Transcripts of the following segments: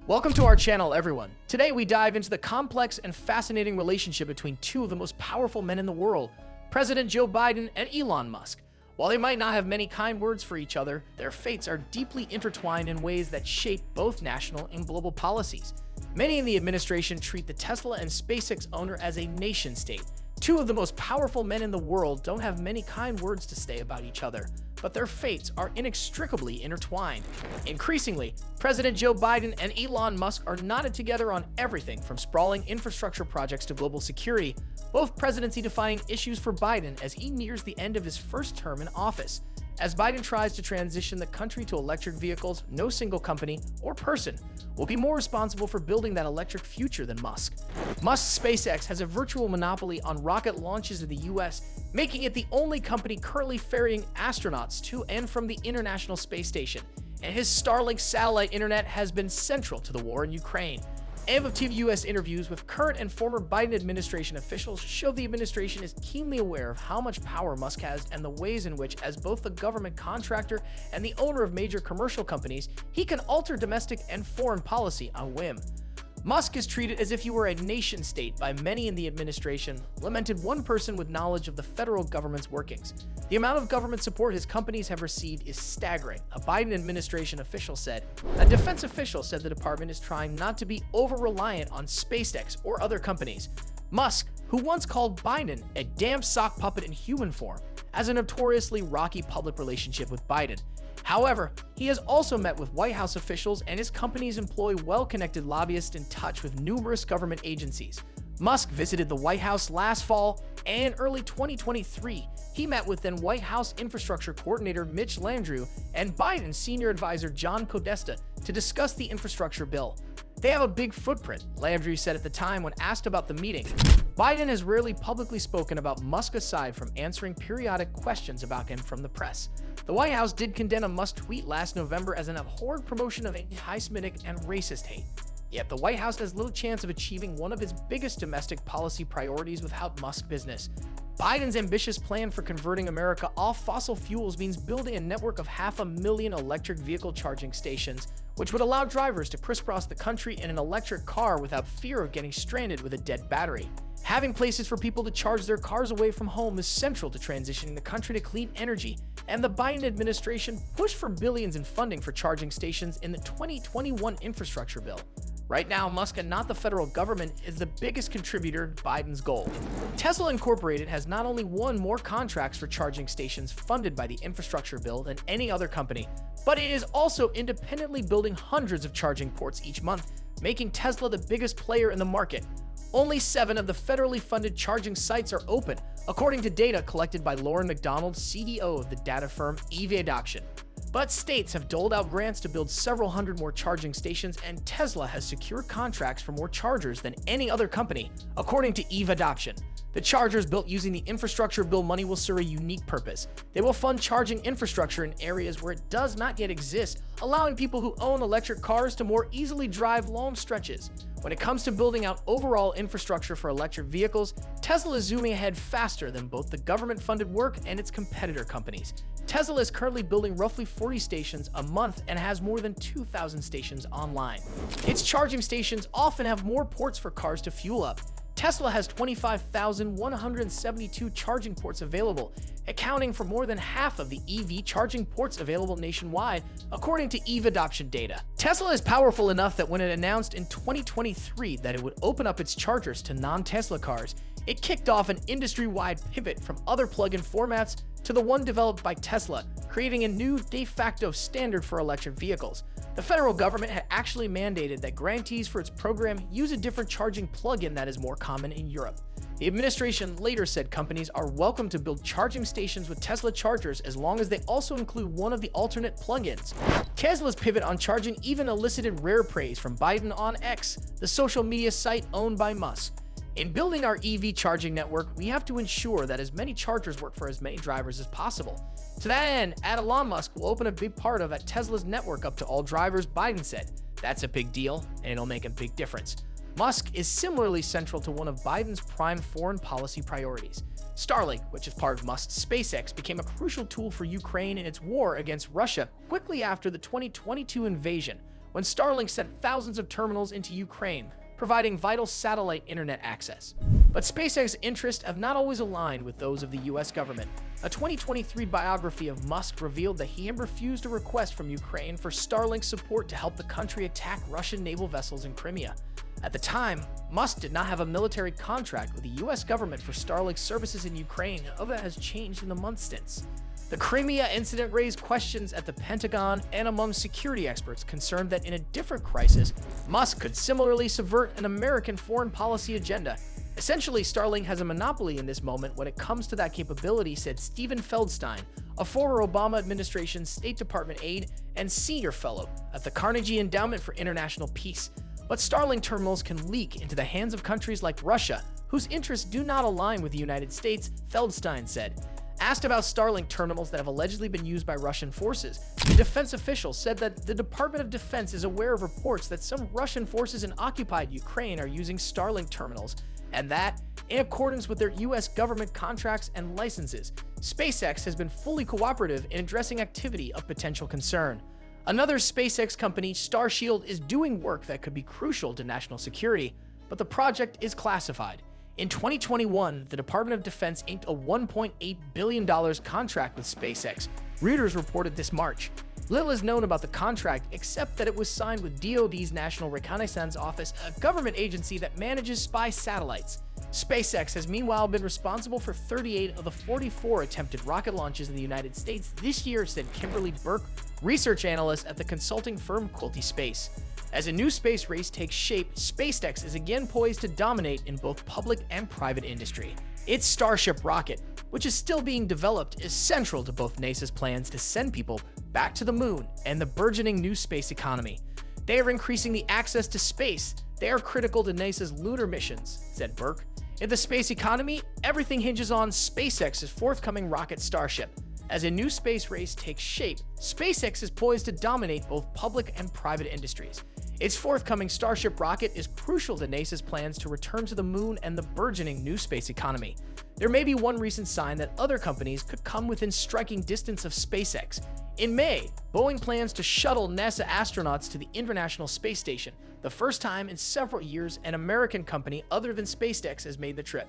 Welcome to our channel, everyone. Today we dive into the complex and fascinating relationship between two of the most powerful men in the world, President Joe Biden and Elon Musk. While they might not have many kind words for each other, their fates are deeply intertwined in ways that shape both national and global policies. Many in the administration treat the Tesla and SpaceX owner as a nation-state. Two of the most powerful men in the world don't have many kind words to say about each other, but their fates are inextricably intertwined. Increasingly, President Joe Biden and Elon Musk are knotted together on everything from sprawling infrastructure projects to global security, both presidency-defining issues for Biden as he nears the end of his first term in office. As Biden tries to transition the country to electric vehicles, no single company or person will be more responsible for building that electric future than Musk. Musk's SpaceX has a virtual monopoly on rocket launches in the US, making it the only company currently ferrying astronauts to and from the International Space Station. And his Starlink satellite internet has been central to the war in Ukraine. Innovative U.S. interviews with current and former Biden administration officials show the administration is keenly aware of how much power Musk has and the ways in which, as both the government contractor and the owner of major commercial companies, he can alter domestic and foreign policy on a whim. Musk is treated as if he were a nation-state by many in the administration, lamented one person with knowledge of the federal government's workings. The amount of government support his companies have received is staggering, a Biden administration official said. A defense official said the department is trying not to be over-reliant on SpaceX or other companies. Musk, who once called Biden a damn sock puppet in human form, has a notoriously rocky public relationship with Biden. However, he has also met with White House officials, and his companies employ well-connected lobbyists in touch with numerous government agencies. Musk visited the White House last fall, and in early 2023, he met with then White House Infrastructure Coordinator Mitch Landrieu and Biden's senior advisor John Podesta to discuss the infrastructure bill. They have a big footprint, Landrieu said at the time when asked about the meeting. Biden has rarely publicly spoken about Musk aside from answering periodic questions about him from the press. The White House did condemn a Musk tweet last November as an abhorrent promotion of anti-Semitic and racist hate. Yet the White House has little chance of achieving one of its biggest domestic policy priorities without Musk business. Biden's ambitious plan for converting America off fossil fuels means building a network of 500,000 electric vehicle charging stations, which would allow drivers to crisscross the country in an electric car without fear of getting stranded with a dead battery. Having places for people to charge their cars away from home is central to transitioning the country to clean energy, and the Biden administration pushed for billions in funding for charging stations in the 2021 infrastructure bill. Right now, Musk and not the federal government is the biggest contributor to Biden's goal. Tesla Incorporated has not only won more contracts for charging stations funded by the infrastructure bill than any other company, but it is also independently building hundreds of charging ports each month, making Tesla the biggest player in the market. Only 7 of the federally funded charging sites are open, according to data collected by Lauren McDonald, CDO of the data firm EV-Adoption. But states have doled out grants to build several hundred more charging stations, and Tesla has secured contracts for more chargers than any other company, according to EV-Adoption. The chargers built using the infrastructure bill money will serve a unique purpose. They will fund charging infrastructure in areas where it does not yet exist, allowing people who own electric cars to more easily drive long stretches. When it comes to building out overall infrastructure for electric vehicles, Tesla is zooming ahead faster than both the government-funded work and its competitor companies. Tesla is currently building roughly 40 stations a month and has more than 2,000 stations online. Its charging stations often have more ports for cars to fuel up. Tesla has 25,172 charging ports available, accounting for more than half of the EV charging ports available nationwide, according to EV-Adoption data. Tesla is powerful enough that when it announced in 2023 that it would open up its chargers to non-Tesla cars, it kicked off an industry-wide pivot from other plug-in formats to the one developed by Tesla, creating a new de facto standard for electric vehicles. The federal government had actually mandated that grantees for its program use a different charging plug-in that is more common in Europe. The administration later said companies are welcome to build charging stations with Tesla chargers as long as they also include one of the alternate plug-ins. Tesla's pivot on charging even elicited rare praise from Biden on X, the social media site owned by Musk. In building our EV charging network, we have to ensure that as many chargers work for as many drivers as possible. To that end, Elon Musk will open a big part of Tesla's network up to all drivers, Biden said. That's a big deal, and it'll make a big difference. Musk is similarly central to one of Biden's prime foreign policy priorities. Starlink, which is part of Musk's SpaceX, became a crucial tool for Ukraine in its war against Russia quickly after the 2022 invasion, when Starlink sent thousands of terminals into Ukraine, providing vital satellite internet access. But SpaceX's interests have not always aligned with those of the US government. A 2023 biography of Musk revealed that he had refused a request from Ukraine for Starlink support to help the country attack Russian naval vessels in Crimea. At the time, Musk did not have a military contract with the US government for Starlink services in Ukraine, although that has changed in the months since. The Crimea incident raised questions at the Pentagon and among security experts concerned that in a different crisis, Musk could similarly subvert an American foreign policy agenda. Essentially, Starlink has a monopoly in this moment when it comes to that capability, said Stephen Feldstein, a former Obama administration State Department aide and senior fellow at the Carnegie Endowment for International Peace. But Starlink terminals can leak into the hands of countries like Russia, whose interests do not align with the United States, Feldstein said. Asked about Starlink terminals that have allegedly been used by Russian forces, the defense official said that the Department of Defense is aware of reports that some Russian forces in occupied Ukraine are using Starlink terminals, and that, in accordance with their US government contracts and licenses, SpaceX has been fully cooperative in addressing activity of potential concern. Another SpaceX company, Starshield, is doing work that could be crucial to national security, but the project is classified. In 2021, the Department of Defense inked a $1.8 billion contract with SpaceX. Reuters reported this March. Little is known about the contract except that it was signed with DoD's National Reconnaissance Office, a government agency that manages spy satellites. SpaceX has meanwhile been responsible for 38 of the 44 attempted rocket launches in the United States this year, said Kimberly Burke, research analyst at the consulting firm Quilty Space. As a new space race takes shape, SpaceX is again poised to dominate in both public and private industry. Its Starship rocket, which is still being developed, is central to both NASA's plans to send people back to the moon and the burgeoning new space economy. They are increasing the access to space. They are critical to NASA's lunar missions, said Burke. In the space economy, everything hinges on SpaceX's forthcoming rocket Starship. As a new space race takes shape, SpaceX is poised to dominate both public and private industries. Its forthcoming Starship rocket is crucial to NASA's plans to return to the moon and the burgeoning new space economy. There may be one recent sign that other companies could come within striking distance of SpaceX. In May, Boeing plans to shuttle NASA astronauts to the International Space Station, the first time in several years an American company other than SpaceX has made the trip.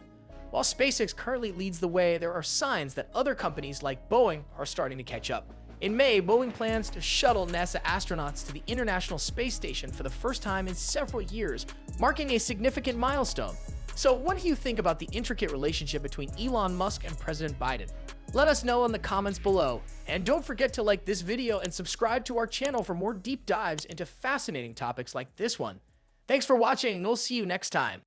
While SpaceX currently leads the way, there are signs that other companies like Boeing are starting to catch up. In May, Boeing plans to shuttle NASA astronauts to the International Space Station for the first time in several years, marking a significant milestone. So what do you think about the intricate relationship between Elon Musk and President Biden? Let us know in the comments below. And don't forget to like this video and subscribe to our channel for more deep dives into fascinating topics like this one. Thanks for watching, and we'll see you next time.